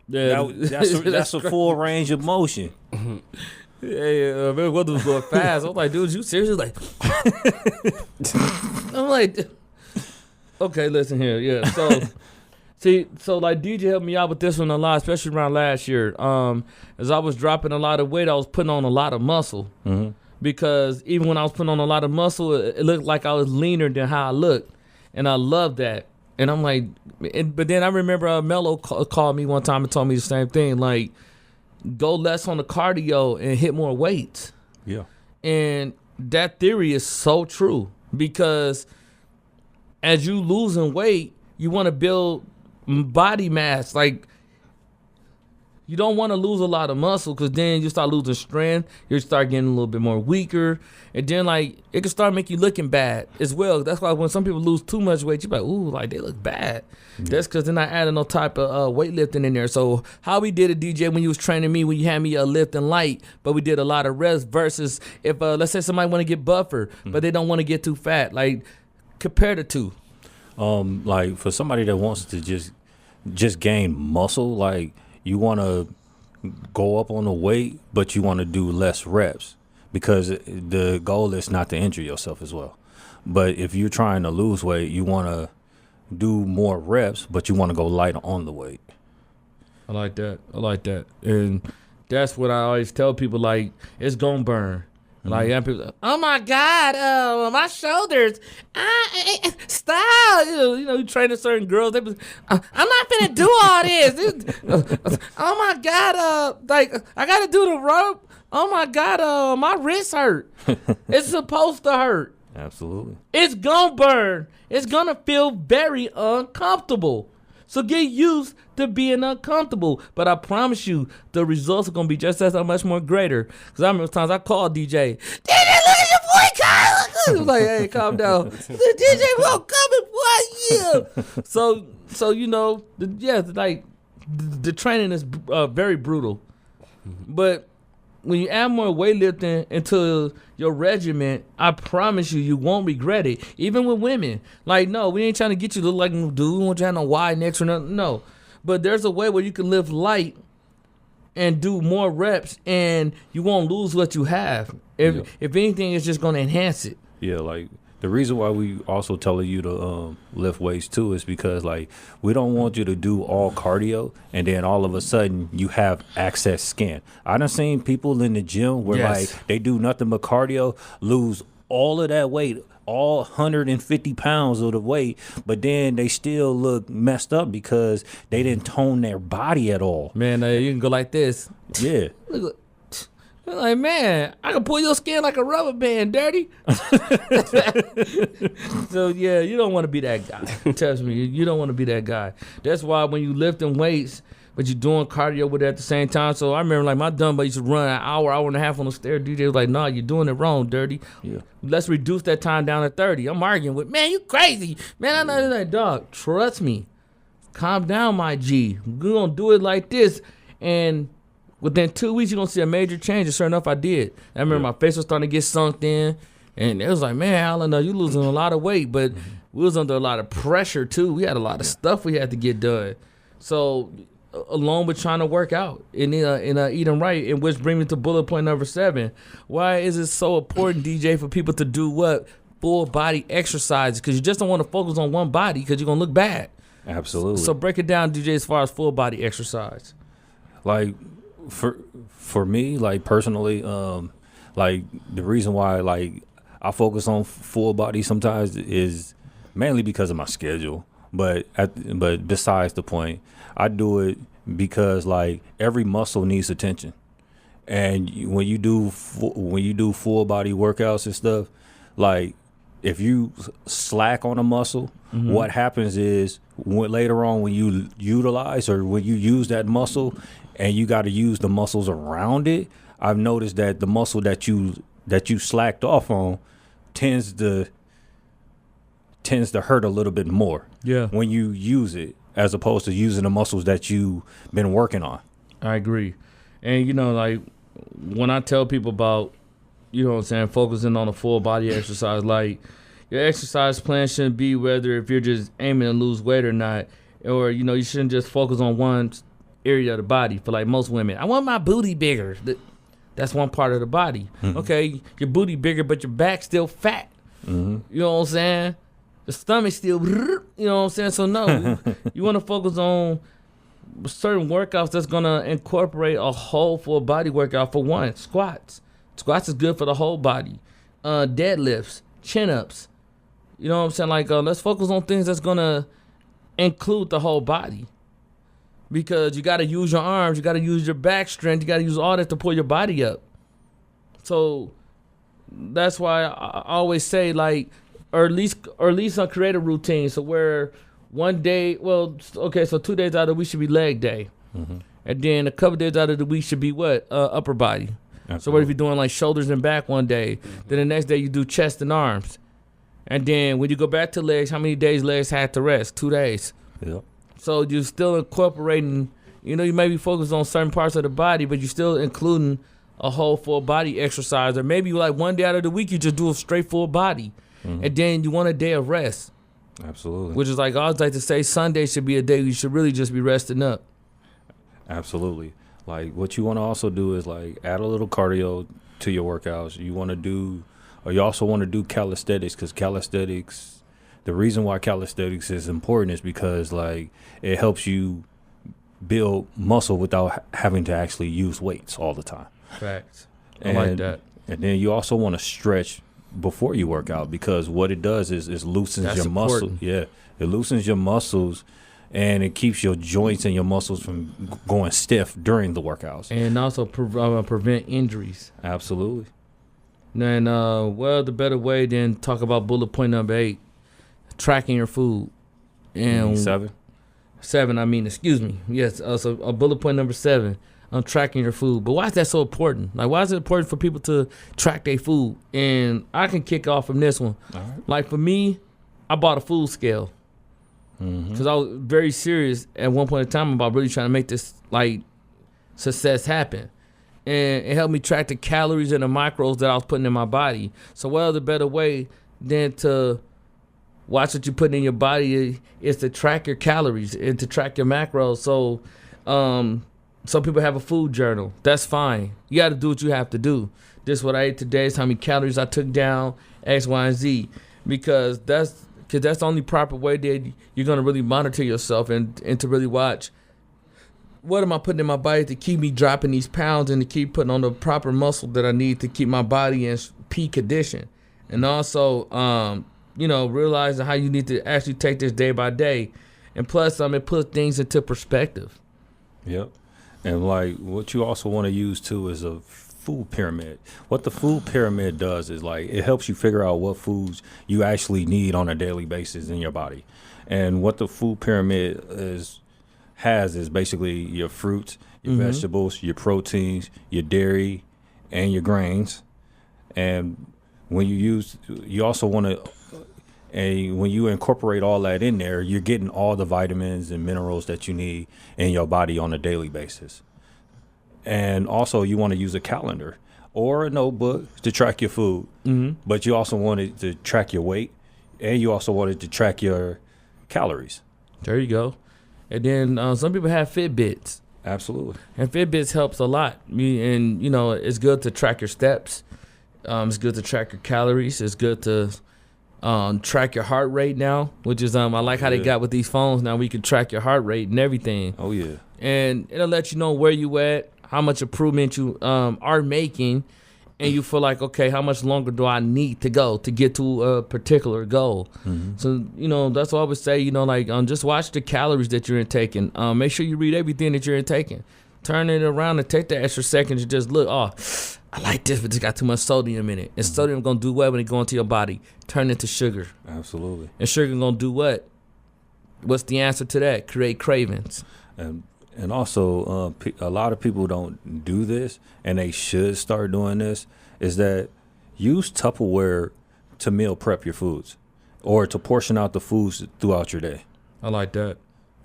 Yeah, that's a full range of motion. Yeah, man, what was going fast? I was like, dude, you seriously? Like, I'm like, okay, listen here. Yeah, so so like DJ helped me out with this one a lot, especially around last year. As I was dropping a lot of weight, I was putting on a lot of muscle. Mm-hmm. Because even when I was putting on a lot of muscle, it looked like I was leaner than how I looked, and I love that. And I'm like, but then I remember Melo called me one time and told me the same thing, like, go less on the cardio and hit more weights. Yeah. And that theory is so true, because as you losing weight, you want to build body mass. Like, you don't want to lose a lot of muscle, because then you start losing strength. You start getting a little bit more weaker. And then, like, it can start making you looking bad as well. That's why when some people lose too much weight, you're like, ooh, like, they look bad. Yeah. That's because they're not adding no type of weightlifting in there. So how we did it, DJ, when you was training me, when you had me lifting light, but we did a lot of reps, versus if, let's say somebody want to get buffer, but they don't want to get too fat. Like, compare the two. Like, for somebody that wants to just gain muscle, like, you want to go up on the weight, but you want to do less reps, because the goal is not to injure yourself as well. But if you're trying to lose weight, you want to do more reps, but you want to go light on the weight. I like that. And that's what I always tell people, like, it's going to burn. Like, yeah, people, oh my God, my shoulders, style. You know, you train certain girls. They be, I'm not finna do all this. Oh my God, like, I gotta do the rope. Oh my God, my wrist hurt. It's supposed to hurt. Absolutely. It's gonna burn. It's gonna feel very uncomfortable. So get used to being uncomfortable. But I promise you, the results are gonna be just as much more greater. Because I remember times I called DJ, look at your boy Kyle. He was like, hey, calm down. DJ won't come in 1 year. So you know, the training is very brutal. But when you add more weightlifting into your regimen, I promise you won't regret it. Even with women. Like, no, we ain't trying to get you to look like a dude. We want you to have no wide necks or nothing. No. But there's a way where you can lift light and do more reps and you won't lose what you have. If anything, it's just going to enhance it. Yeah, like the reason why we also telling you to lift weights too is because like we don't want you to do all cardio and then all of a sudden you have excess skin. I done seen people in the gym where like they do nothing but cardio, lose all of that weight, all 150 pounds of the weight, but then they still look messed up because they didn't tone their body at all. Man, you can go like this. Yeah. Like, man, I can pull your skin like a rubber band, dirty. So, yeah, you don't want to be that guy. Trust me, you don't want to be that guy. That's why when you lifting weights, but you're doing cardio with it at the same time. So I remember, like, my dumbbell used to run an hour and a half on the stair. DJ was like, nah, you're doing it wrong, dirty. Yeah. Let's reduce that time down to 30. I'm arguing with, man, you crazy. Man, I'm not like, dog, trust me. Calm down, my G. We're going to do it like this. And within 2 weeks, you're going to see a major change. And sure enough, I did. I remember my face was starting to get sunk in. And it was like, man, Alan, you losing a lot of weight. But we was under a lot of pressure, too. We had a lot of stuff we had to get done. So, along with trying to work out and eating right, and which brings me to bullet point number 7. Why is it so important, DJ, for people to do what? Full body exercises? Because you just don't want to focus on one body because you're going to look bad. Absolutely. So break it down, DJ, as far as full body exercise. Like, for me, like personally, like the reason why like I focus on full body sometimes is mainly because of my schedule. But besides the point, I do it because like every muscle needs attention, and when you do full body workouts and stuff, like if you slack on a muscle, what happens is later on when you utilize or when you use that muscle and you got to use the muscles around it, I've noticed that the muscle that you slacked off on tends to hurt a little bit more when you use it as opposed to using the muscles that you've been working on. I agree. And, you know, like when I tell people about, you know what I'm saying, focusing on a full body exercise, like your exercise plan shouldn't be whether if you're just aiming to lose weight or not, or, you know, you shouldn't just focus on one area of the body. For like most women, I want my booty bigger. That's one part of the body. Okay, your booty bigger, but your back still fat. You know what I'm saying? The stomach still, you know what I'm saying? So no, you want to focus on certain workouts that's going to incorporate a whole full body workout. For one, squats. Squats is good for the whole body. Deadlifts, chin-ups. You know what I'm saying? Like, let's focus on things that's going to include the whole body. Because you got to use your arms, you got to use your back strength, you got to use all that to pull your body up. So that's why I always say, like, or at least create a routine. So where one day, so 2 days out of the week should be leg day. And then a couple days out of the week should be what? Upper body. Absolutely. So what if you're doing like shoulders and back one day, then the next day you do chest and arms. And then when you go back to legs, how many days legs had to rest? 2 days. Yep. So you're still incorporating, you know, you may be focused on certain parts of the body, but you're still including a whole full body exercise. Or maybe like one day out of the week, you just do a straight full body. And then you want a day of rest. Absolutely. Which is like, I always like to say Sunday should be a day you should really just be resting up. Absolutely. Like what you want to also do is like add a little cardio to your workouts. You want to do, or you also want to do calisthenics, because calisthenics, the reason why calisthenics is important is because like it helps you build muscle without having to actually use weights all the time. Facts. I like that. And then you also want to stretch before you work out, because what it does is loosens your muscle. Yeah, it loosens your muscles, and it keeps your joints and your muscles from going stiff during the workouts. And also prevent injuries. Absolutely. Then, well, the better way than talk about bullet point number 8, tracking your food. And 7. 7, I mean, excuse me. Yes, so bullet point number 7, tracking your food. But why is that so important? Like, why is it important for people to track their food? And I can kick off from this one. All right. Like, for me, I bought a food scale. Because I was very serious at one point in time about really trying to make this, like, success happen. And it helped me track the calories and the macros that I was putting in my body. So what other better way than to watch what you're putting in your body is to track your calories and to track your macros. So some people have a food journal. That's fine. You got to do what you have to do. This is what I ate today. It's how many calories I took down, X, Y, and Z. Because that's the only proper way that you're going to really monitor yourself and to really watch what am I putting in my body to keep me dropping these pounds and to keep putting on the proper muscle that I need to keep my body in peak condition. And also, realizing how you need to actually take this day by day. And plus, it puts things into perspective. Yep. And like what you also want to use too is a food pyramid. What the food pyramid does is like it helps you figure out what foods you actually need on a daily basis in your body. And what the food pyramid has is basically your fruits, your vegetables, your proteins, your dairy, and your grains. And when you also want to, and when you incorporate all that in there, you're getting all the vitamins and minerals that you need in your body on a daily basis. And also you want to use a calendar or a notebook to track your food, but you also want it to track your weight, and you also want it to track your calories. There you go. And then some people have Fitbits. Absolutely. And Fitbits helps a lot. And, it's good to track your steps. It's good to track your calories. It's good to track your heart rate now, which is I like how they got with these phones now. We can track your heart rate and everything. Oh, yeah. And it'll let you know where you at, how much improvement you are making, and you feel like, okay, how much longer do I need to go to get to a particular goal? So, that's what I would say, just watch the calories that you're intaking. Make sure you read everything that you're intaking. Turn it around and take the extra second to just look, I like this, but it's got too much sodium in it. And sodium going to do what when it go into your body? Turn it to sugar. Absolutely. And sugar going to do what? What's the answer to that? Create cravings. And also, a lot of people don't do this, and they should start doing this, is that use Tupperware to meal prep your foods or to portion out the foods throughout your day. I like that.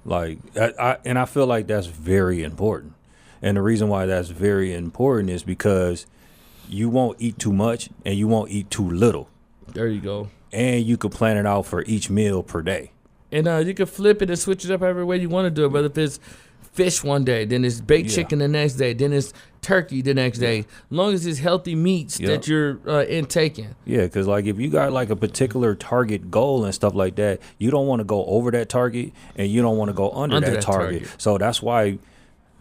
I feel like that's very important. And the reason why that's very important is because you won't eat too much and you won't eat too little. There you go. And you can plan it out for each meal per day. And you can flip it and switch it up every way you want to do it, whether if it's fish one day, then it's baked chicken the next day, then it's turkey the next day, as long as it's healthy meats that you're intaking. Yeah, because like if you got like a particular target goal and stuff like that, you don't want to go over that target and you don't want to go under that target. So that's why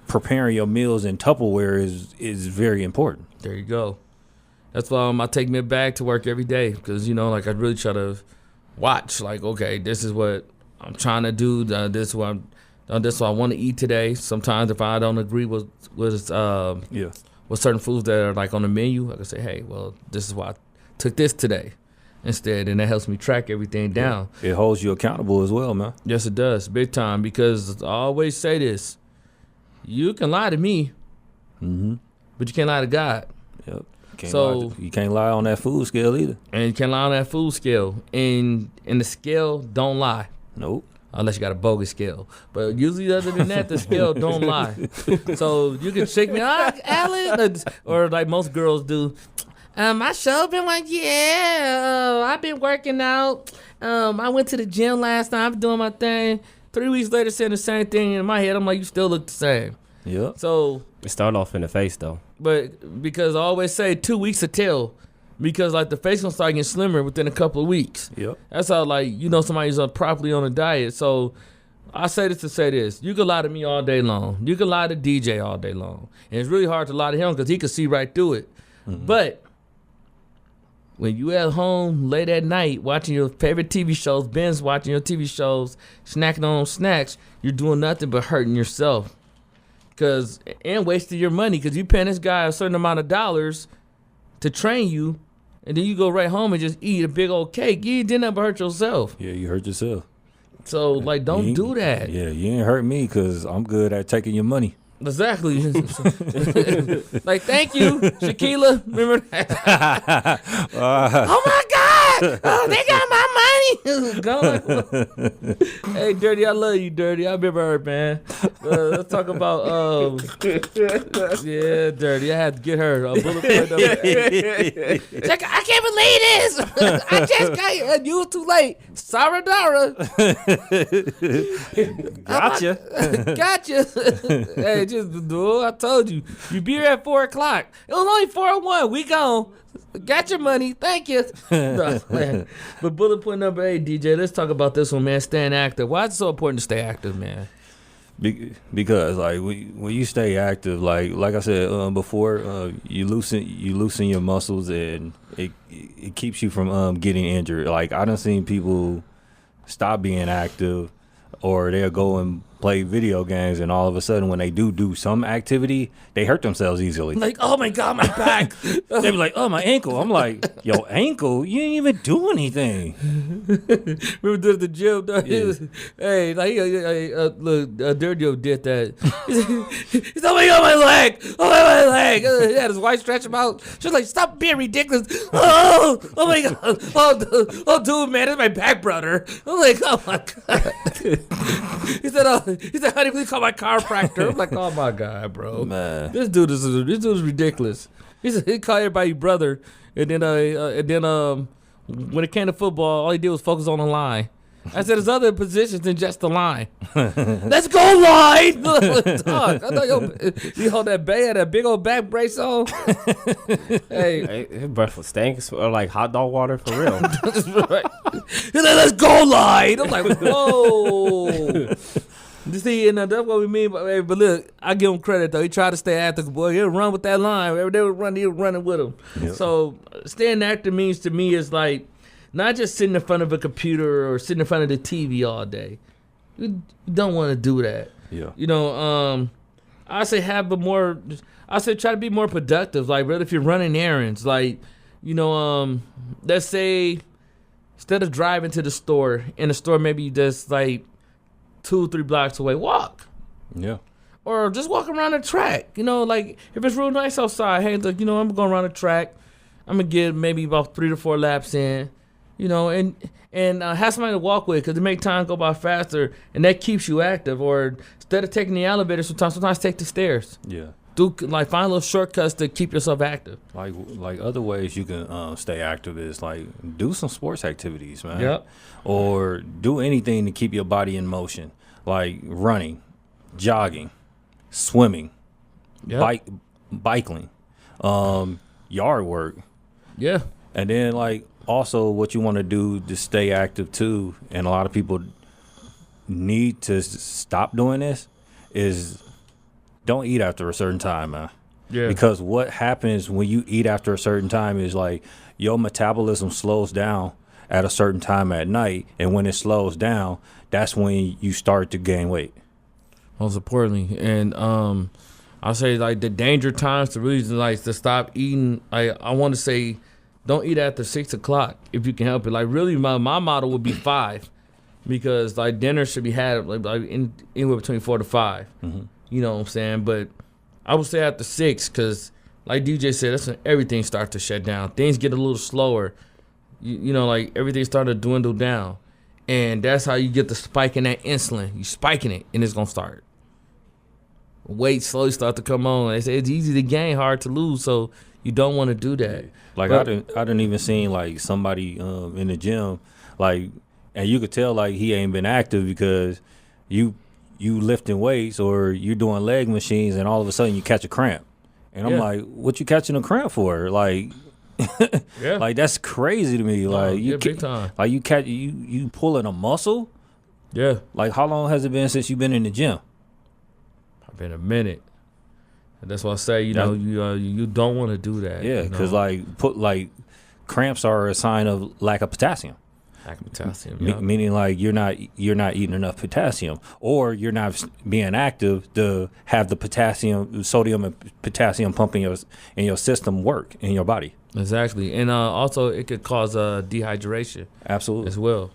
preparing your meals in Tupperware is very important. There you go. That's why I take my bag to work every day, because I really try to watch, like, okay, this is what I'm trying to do, this is what I want to eat today. Sometimes if I don't agree with certain foods that are like on the menu, I can say, hey, well, this is why I took this today instead, and that helps me track everything down. It holds you accountable as well, man. Yes, it does, big time, because I always say this: you can lie to me, but you can't lie to God. Yep. You can't lie on that food scale either. And you can't lie on that food scale, and the scale don't lie. Nope. Unless you got a bogus scale. But usually other than that, the scale don't lie. So you can shake me, Alan, or like most girls do. I sure been like, I've been working out. I went to the gym last night. I've been doing my thing. 3 weeks later, saying the same thing in my head. I'm like, you still look the same. Yeah. So it started off in the face though. But because I always say 2 weeks to tell. Because like the face gonna start getting slimmer within a couple of weeks. Yep. That's how somebody's properly on a diet. So I say this to say this: you can lie to me all day long. You can lie to DJ all day long, and it's really hard to lie to him because he can see right through it. But when you at home late at night watching your favorite TV shows, binge watching your TV shows, snacking on snacks, you're doing nothing but hurting yourself. And wasting your money because you paying this guy a certain amount of dollars to train you, and then you go right home and just eat a big old cake. You didn't ever hurt yourself. Yeah, you hurt yourself. So like, don't do that. Yeah, you ain't hurt me because I'm good at taking your money. Exactly. Like, thank you, Shaquilla. Remember that? Oh my God! Oh, they got my money. Hey, Dirty, I love you, Dirty. I remember her, man. Let's talk about yeah, Dirty. I had to get her a bullet point. Like, I can't believe this. I just got you too late. Saradara. Gotcha. Hey, just do. I told you. You be here at 4:00. It was only 4:01. We gone. Got your money. Thank you. No, man. But bullet point number 8, DJ. Let's talk about this one, man. Staying active. Why is it so important to stay active, man? Because like when you stay active, like I said before, you loosen your muscles and it keeps you from getting injured. Like I done seen people stop being active, or they'll go and play video games, and all of a sudden when they do some activity, they hurt themselves easily. Like, oh my God, my back. They be like, oh, my ankle. I'm like, yo, ankle? You didn't even do anything. Remember doing the gym? Yeah. Hey, like, look, Dirty did that. He's oh my God, my leg. Oh my leg. He had his wife stretch him out. She was like, stop being ridiculous. Oh my God. Oh, dude, man, that's my back, brother. I'm like, oh my God. He said, honey, please call my chiropractor. I'm like, oh my God, bro. Man. This dude is ridiculous. He called everybody brother, and then when it came to football, all he did was focus on the line. I said, there's other positions than just the line. Let's go line. Dog, I thought you hold that had that big old back brace on. Hey, His breath was stank or like hot dog water for real. right. Let's go line. I'm like, whoa. You see, and that's what we mean. But look, I give him credit though. He tried to stay active, boy. He'll run with that line. Wherever they would run, he was running with him. Yep. So staying active means to me is like not just sitting in front of a computer or sitting in front of the TV all day. You don't want to do that. Yeah. You know, I say try to be more productive. Like, really, if you're running errands, like, you know, let's say instead of driving to the store, in the store maybe you just like 2 or 3 blocks away, walk. Yeah. Or just walk around the track. You know, like if it's real nice outside, hey, look, you know, I'm going around the track. I'm going to get maybe about 3 to 4 laps in, you know, and have somebody to walk with because it makes time go by faster and that keeps you active. Or instead of taking the elevator, sometimes take the stairs. Yeah. Find little shortcuts to keep yourself active. Like other ways you can stay active is like do some sports activities, man. Yep. Or do anything to keep your body in motion, like running, jogging, swimming, Yep. biking, yard work. Yeah. And then like also what you want to do to stay active too, and a lot of people need to stop doing this, is don't eat after a certain time, man. Yeah. Because what happens when you eat after a certain time is like your metabolism slows down at a certain time at night, and when it slows down, that's when you start to gain weight. Most importantly, and I'll say like the danger times, the reason like to stop eating. I want to say, don't eat after 6 o'clock if you can help it. Like really, my model would be 5, because like dinner should be had like anywhere between 4 to 5. Mm-hmm. You know what I'm saying? But I would say after 6, because like DJ said, that's when everything starts to shut down. Things get a little slower. You know, like everything started to dwindle down. And that's how you get the spike in that insulin. You spiking it, and it's going to start. Weight slowly start to come on. They say it's easy to gain, hard to lose, so you don't want to do that. Like, but I didn't even seen, like, somebody in the gym, like, and you could tell, like, he ain't been active because you lifting weights or you doing leg machines, and all of a sudden you catch a cramp. And I'm like, what you catching a cramp for? Like, yeah. Like, that's crazy to me. Like, big time. Like, you pulling a muscle? Yeah. Like, how long has it been since you've been in the gym? I've been a minute. And that's why I say, you know, you don't want to do that. Yeah, because cramps are a sign of lack of potassium. Lack of potassium. Meaning like you're not eating enough potassium, or you're not being active to have the sodium and potassium pumping in your system work in your body. Exactly. And also it could cause dehydration Absolutely. as well.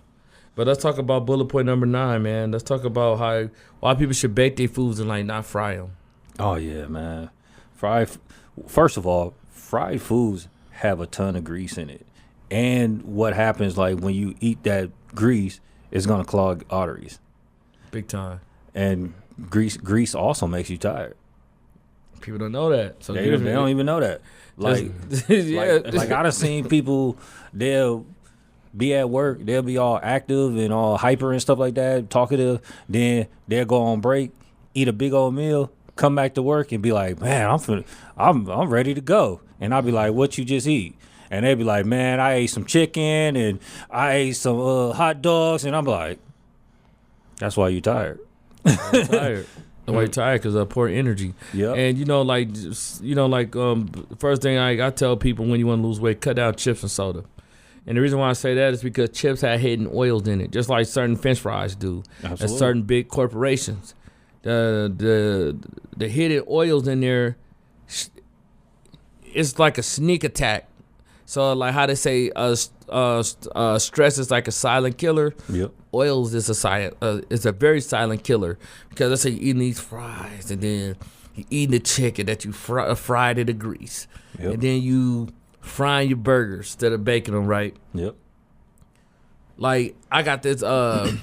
But let's talk about bullet point number 9, man. Let's talk about why people should bake their foods and like not fry them. Oh yeah, man. First of all, fried foods have a ton of grease in it. And what happens, like, when you eat that grease, it's going to clog arteries. Big time. And grease also makes you tired. People don't know that. So They don't even know that. Like, yeah. like I done seen people, they'll be at work, they'll be all active and all hyper and stuff like that, talkative. Then they'll go on break, eat a big old meal, come back to work and be like, man, I'm ready to go. And I'll be like, what you just eat? And they'd be like, man, I ate some chicken and I ate some hot dogs. And I'm like, that's why you tired. I'm tired. That's why you're tired, because of poor energy. Yeah. And first thing I tell people when you want to lose weight, cut down chips and soda. And the reason why I say that is because chips have hidden oils in it, just like certain French fries do. Absolutely. And certain big corporations. The hidden oils in there, it's like a sneak attack. So like how they say stress is like a silent killer. Yep. Oils is it's a very silent killer, because let's say you're eating these fries and then you're eating the chicken that you fried in the grease. Yep. And then you frying your burgers instead of baking them, right? Yep. Like I got this I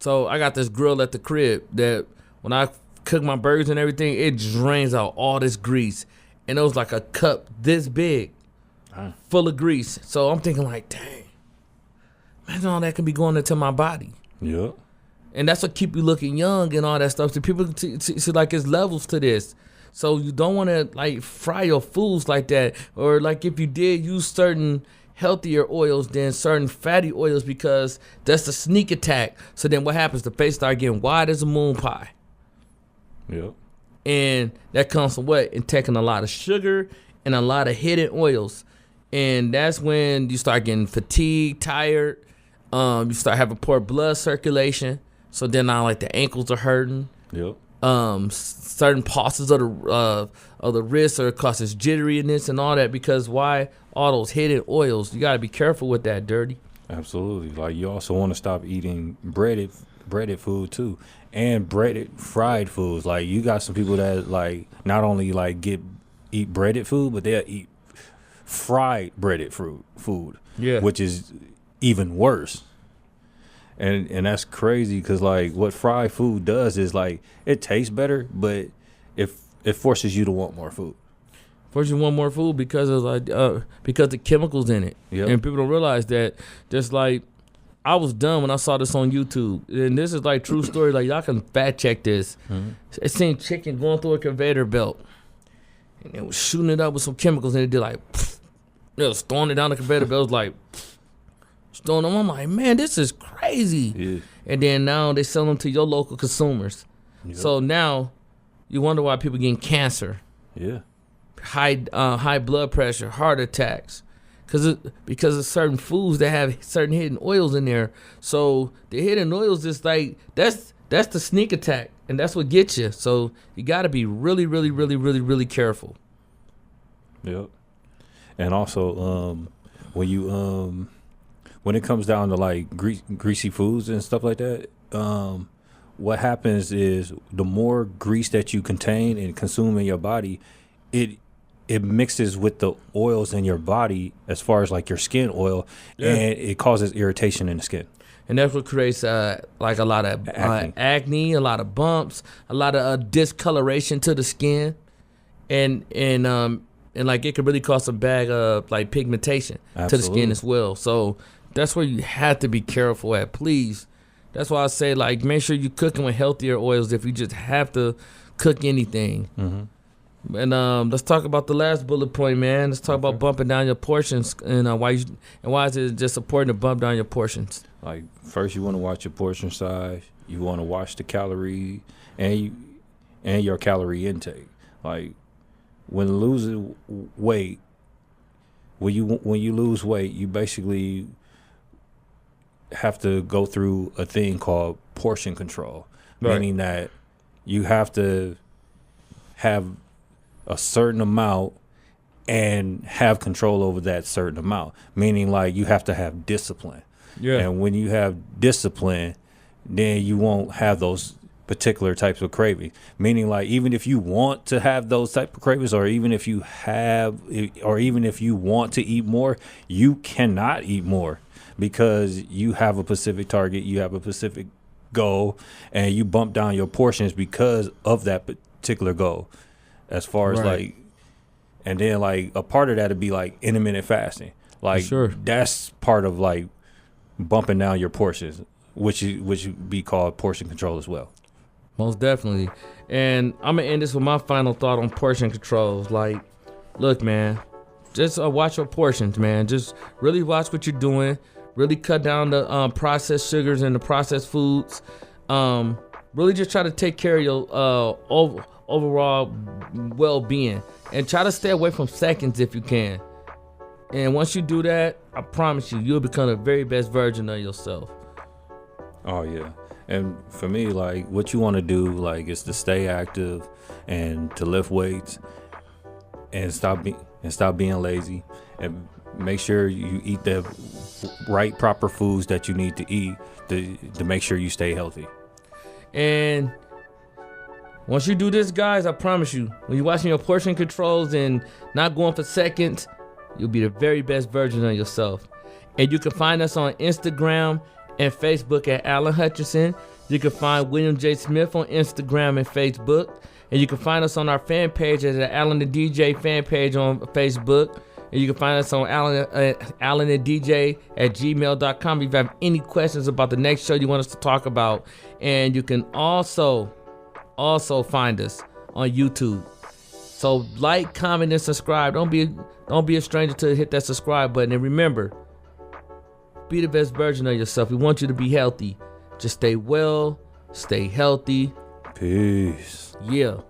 got this grill at the crib that when I cook my burgers and everything, it drains out all this grease. And it was like a cup this big full of grease. So I'm thinking like, dang, imagine all that can be going into my body. Yep. And that's what keep you looking young and all that stuff. So people see like it's levels to this. So you don't want to like fry your foods like that. Or like if you did use certain healthier oils than certain fatty oils, because that's the sneak attack. So then what happens? The face start getting wide as a moon pie. Yep. And that comes from what? And taking a lot of sugar and a lot of hidden oils. And that's when you start getting fatigued, tired. You start having poor blood circulation. So then now like the ankles are hurting. Yep. Certain pulses of the wrist are causes jitteriness and all that, because why? All those hidden oils. You got to be careful with that, Dirty. Absolutely. Like, you also want to stop eating breaded food too, and fried foods. Like, you got some people that like not only like eat breaded food, but they'll eat fried breaded food. Yeah. Which is even worse. And that's crazy, because like what fried food does is like it tastes better, but it forces you to want more food. Forces you want more food because of because the chemicals in it. Yep. And people don't realize that. Just like I was dumb when I saw this on YouTube, and this is like true story. Like y'all can fact check this. Mm-hmm. I seen chicken going through a conveyor belt, and it was shooting it up with some chemicals, and it did like, it was throwing it down the conveyor belt. It was like, throwing them. I'm like, man, this is crazy. Yeah. And then now they sell them to your local consumers. Yep. So now you wonder why people getting cancer. Yeah. High blood pressure, heart attacks, because of certain foods that have certain hidden oils in there. So the hidden oils is like that's the sneak attack, and that's what gets you. So you got to be really, really, really, really, really careful. Yep. And also, when it comes down to like greasy foods and stuff like that, what happens is the more grease that you contain and consume in your body, it mixes with the oils in your body as far as like your skin oil, yeah. And it causes irritation in the skin. And that's what creates like a lot of acne, a lot of bumps, a lot of discoloration to the skin, and like it could really cause some bad like pigmentation Absolutely. To the skin as well. So that's where you have to be careful at, please. That's why I say like make sure you're cooking with healthier oils if you just have to cook anything. Mm-hmm. And let's talk about the last bullet point, man. Let's talk about bumping down your portions and why is it just important to bump down your portions? Like first, you want to watch your portion size. You want to watch the calorie and your calorie intake. Like when losing weight, when you lose weight, you basically have to go through a thing called portion control, right. Meaning that you have to have a certain amount and have control over that certain amount. Meaning, like, you have to have discipline. Yeah. And when you have discipline, then you won't have those particular types of cravings. Meaning, like, even if you want to have those type of cravings, or even if you want to eat more, you cannot eat more because you have a specific target, you have a specific goal, and you bump down your portions because of that particular goal. As far as like, and then like a part of that would be like intermittent fasting. Like, that's part of like bumping down your portions, which would be called portion control as well. Most definitely. And I'm going to end this with my final thought on portion controls. Like, look, man, just watch your portions, man. Just really watch what you're doing. Really cut down the processed sugars and the processed foods. Really just try to take care of your overall well-being. And try to stay away from seconds if you can. And once you do that, I promise you, you'll become the very best version of yourself. Oh, yeah. And for me, like, what you want to do, like, is to stay active and to lift weights and stop being lazy, and make sure you eat the right proper foods that you need to eat to make sure you stay healthy. And once you do this, guys, I promise you, when you're watching your portion controls and not going for seconds, you'll be the very best version of yourself. And you can find us on Instagram and Facebook at Alan Hutchinson. You can find William J. Smith on Instagram and Facebook. And you can find us on our fan page at the Alan the DJ fan page on Facebook. And you can find us on Alan and DJ at gmail.com if you have any questions about the next show you want us to talk about. And you can also find us on YouTube. So like, comment, and subscribe. Don't be a stranger to hit that subscribe button. And remember, be the best version of yourself. We want you to be healthy. Just stay well, stay healthy. Peace. Yeah.